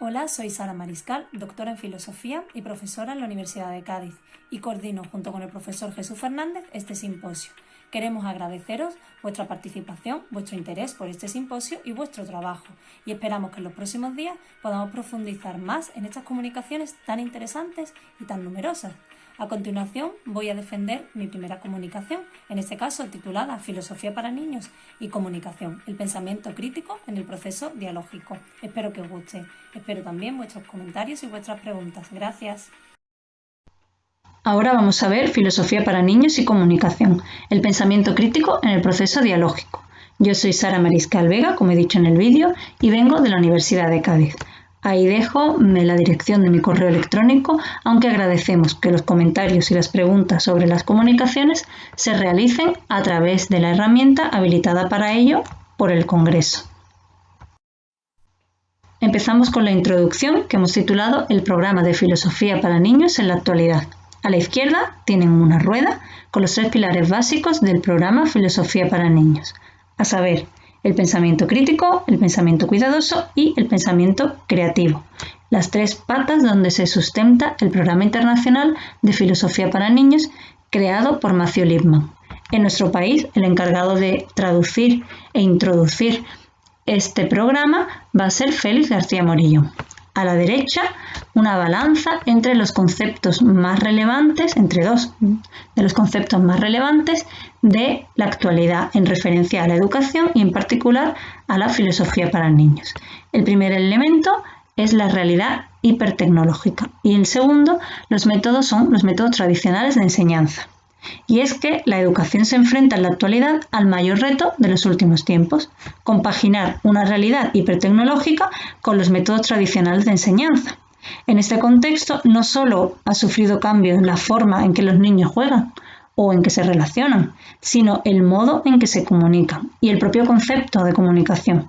Hola, soy Sara Mariscal, doctora en Filosofía y profesora en la Universidad de Cádiz, y coordino junto con el profesor Jesús Fernández este simposio. Queremos agradeceros vuestra participación, vuestro interés por este simposio y vuestro trabajo, y esperamos que en los próximos días podamos profundizar más en estas comunicaciones tan interesantes y tan numerosas. A continuación voy a defender mi primera comunicación, en este caso titulada Filosofía para niños y comunicación, el pensamiento crítico en el proceso dialógico. Espero que os guste. Espero también vuestros comentarios y vuestras preguntas. Gracias. Ahora vamos a ver Filosofía para niños y comunicación, el pensamiento crítico en el proceso dialógico. Yo soy Sara Mariscal Vega, como he dicho en el vídeo, y vengo de la Universidad de Cádiz. Ahí dejo la dirección de mi correo electrónico, aunque agradecemos que los comentarios y las preguntas sobre las comunicaciones se realicen a través de la herramienta habilitada para ello por el Congreso. Empezamos con la introducción que hemos titulado El programa de filosofía para niños en la actualidad. A la izquierda tienen una rueda con los 3 pilares básicos del programa Filosofía para niños, a saber, el pensamiento crítico, el pensamiento cuidadoso y el pensamiento creativo, las 3 patas donde se sustenta el programa internacional de filosofía para niños creado por Matthew Lipman. En nuestro país, el encargado de traducir e introducir este programa va a ser Félix García Morillo. A la derecha, una balanza entre los conceptos más relevantes, entre dos de los conceptos más relevantes de la actualidad en referencia a la educación y en particular a la filosofía para niños. El primer elemento es la realidad hipertecnológica y el segundo, los métodos son los métodos tradicionales de enseñanza. Y es que la educación se enfrenta en la actualidad al mayor reto de los últimos tiempos, compaginar una realidad hipertecnológica con los métodos tradicionales de enseñanza. En este contexto, no solo ha sufrido cambios en la forma en que los niños juegan o en que se relacionan, sino el modo en que se comunican y el propio concepto de comunicación.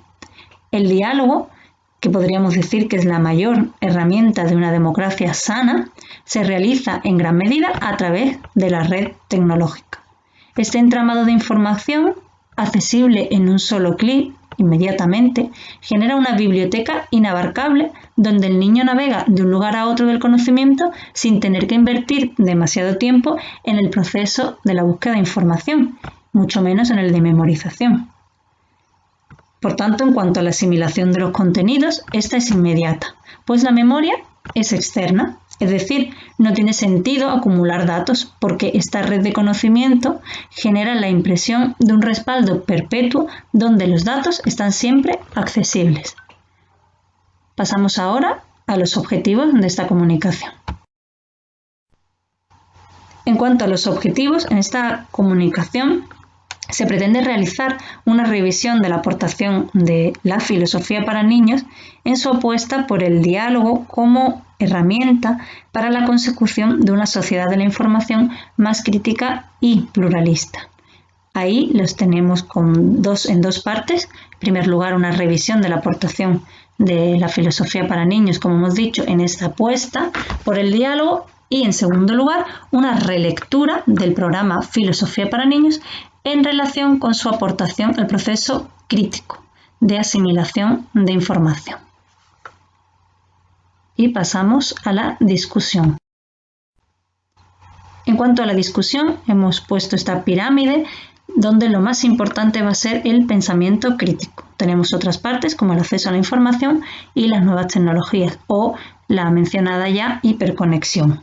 El diálogo, que podríamos decir que es la mayor herramienta de una democracia sana, se realiza en gran medida a través de la red tecnológica. Este entramado de información, accesible en un solo clic, inmediatamente, genera una biblioteca inabarcable donde el niño navega de un lugar a otro del conocimiento sin tener que invertir demasiado tiempo en el proceso de la búsqueda de información, mucho menos en el de memorización. Por tanto, en cuanto a la asimilación de los contenidos, esta es inmediata, pues la memoria es externa, es decir, no tiene sentido acumular datos porque esta red de conocimiento genera la impresión de un respaldo perpetuo donde los datos están siempre accesibles. Pasamos ahora a los objetivos de esta comunicación. En cuanto a los objetivos, en esta comunicación se pretende realizar una revisión de la aportación de la filosofía para niños en su apuesta por el diálogo como herramienta para la consecución de una sociedad de la información más crítica y pluralista. Ahí los tenemos en dos partes. En primer lugar, una revisión de la aportación de la filosofía para niños, como hemos dicho, en esta apuesta por el diálogo. Y en segundo lugar, una relectura del programa Filosofía para niños en relación con su aportación al proceso crítico de asimilación de información. Y pasamos a la discusión. En cuanto a la discusión, hemos puesto esta pirámide donde lo más importante va a ser el pensamiento crítico. Tenemos otras partes como el acceso a la información y las nuevas tecnologías o la mencionada ya hiperconexión.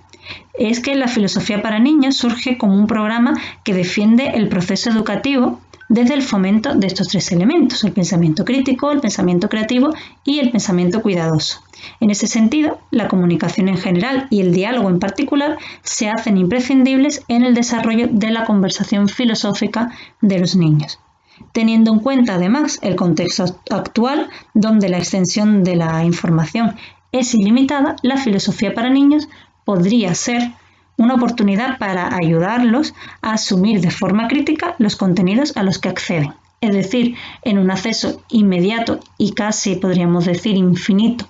Es que la filosofía para niños surge como un programa que defiende el proceso educativo desde el fomento de estos 3 elementos, el pensamiento crítico, el pensamiento creativo y el pensamiento cuidadoso. En ese sentido, la comunicación en general y el diálogo en particular se hacen imprescindibles en el desarrollo de la conversación filosófica de los niños. Teniendo en cuenta además el contexto actual, donde la extensión de la información es ilimitada, la filosofía para niños podría ser una oportunidad para ayudarlos a asumir de forma crítica los contenidos a los que acceden. Es decir, en un acceso inmediato y casi podríamos decir infinito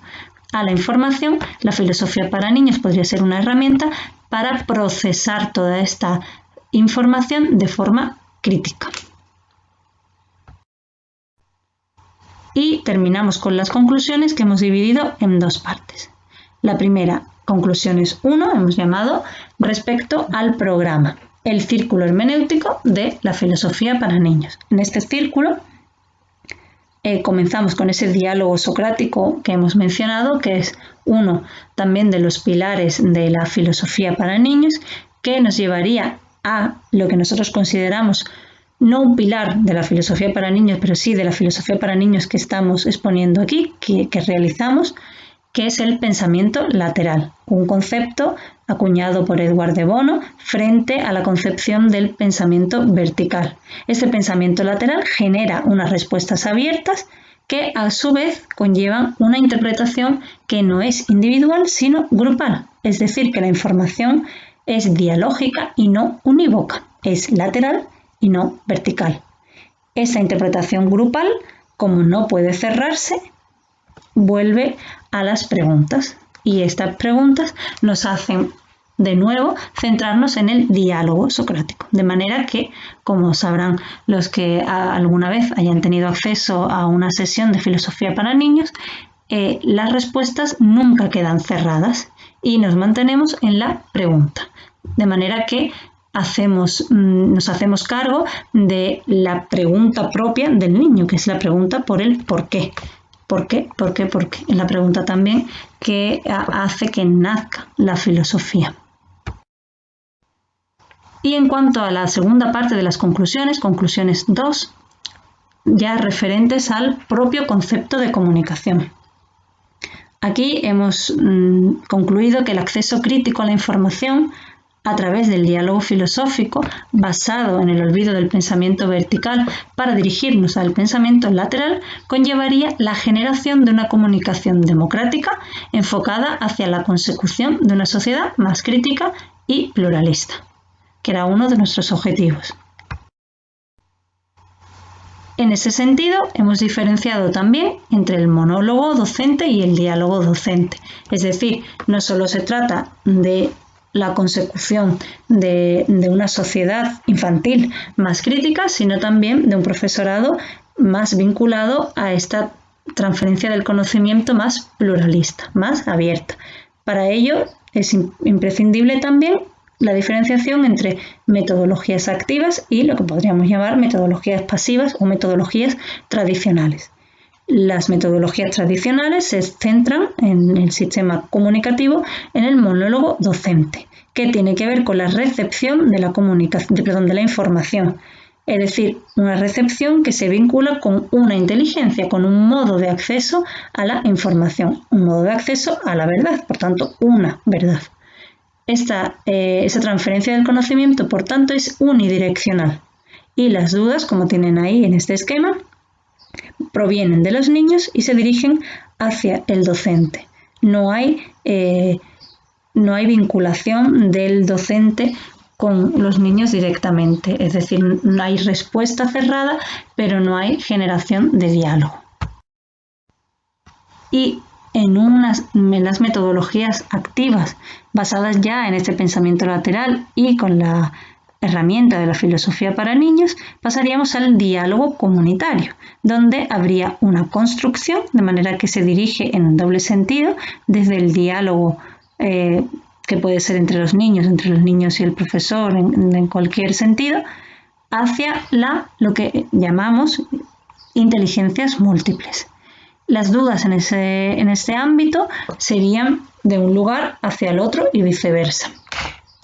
a la información, la filosofía para niños podría ser una herramienta para procesar toda esta información de forma crítica. Y terminamos con las conclusiones que hemos dividido en dos partes. La primera, conclusiones 1, hemos llamado respecto al programa, el círculo hermenéutico de la filosofía para niños. En este círculo comenzamos con ese diálogo socrático que hemos mencionado, que es uno también de los pilares de la filosofía para niños, que nos llevaría a lo que nosotros consideramos no un pilar de la filosofía para niños, pero sí de la filosofía para niños que estamos exponiendo aquí, que realizamos, que es el pensamiento lateral, un concepto acuñado por Edward de Bono frente a la concepción del pensamiento vertical. Este pensamiento lateral genera unas respuestas abiertas que a su vez conllevan una interpretación que no es individual sino grupal, es decir, que la información es dialógica y no unívoca, es lateral y no vertical. Esa interpretación grupal, como no puede cerrarse, vuelve a las preguntas, y estas preguntas nos hacen de nuevo centrarnos en el diálogo socrático, de manera que, como sabrán los que alguna vez hayan tenido acceso a una sesión de filosofía para niños, las respuestas nunca quedan cerradas y nos mantenemos en la pregunta, de manera que nos hacemos cargo de la pregunta propia del niño, que es la pregunta por el por qué. ¿Por qué? ¿Por qué? ¿Por qué? Es la pregunta también que hace que nazca la filosofía. Y en cuanto a la segunda parte de las conclusiones, conclusiones 2, ya referentes al propio concepto de comunicación. Aquí hemos concluido que el acceso crítico a la información a través del diálogo filosófico basado en el olvido del pensamiento vertical para dirigirnos al pensamiento lateral conllevaría la generación de una comunicación democrática enfocada hacia la consecución de una sociedad más crítica y pluralista, que era uno de nuestros objetivos. En ese sentido, hemos diferenciado también entre el monólogo docente y el diálogo docente. Es decir, no solo se trata de la consecución de una sociedad infantil más crítica, sino también de un profesorado más vinculado a esta transferencia del conocimiento más pluralista, más abierta. Para ello es imprescindible también la diferenciación entre metodologías activas y lo que podríamos llamar metodologías pasivas o metodologías tradicionales. Las metodologías tradicionales se centran en el sistema comunicativo en el monólogo docente, que tiene que ver con la recepción de la información, es decir, una recepción que se vincula con una inteligencia, con un modo de acceso a la información, un modo de acceso a la verdad, por tanto, una verdad. Esa transferencia del conocimiento, por tanto, es unidireccional y las dudas, como tienen ahí en este esquema, provienen de los niños y se dirigen hacia el docente. No hay vinculación del docente con los niños directamente, es decir, no hay respuesta cerrada, pero no hay generación de diálogo. Y en las metodologías activas basadas ya en este pensamiento lateral y con la herramienta de la filosofía para niños, pasaríamos al diálogo comunitario, donde habría una construcción, de manera que se dirige en un doble sentido, desde el diálogo que puede ser entre los niños y el profesor, en cualquier sentido, hacia lo que llamamos inteligencias múltiples. Las dudas en este ámbito serían de un lugar hacia el otro y viceversa,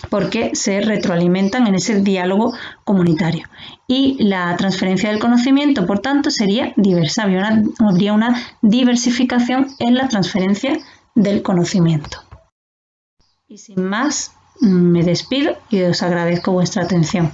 porque se retroalimentan en ese diálogo comunitario. Y la transferencia del conocimiento, por tanto, sería diversa. Habría una diversificación en la transferencia del conocimiento. Y sin más, me despido y os agradezco vuestra atención.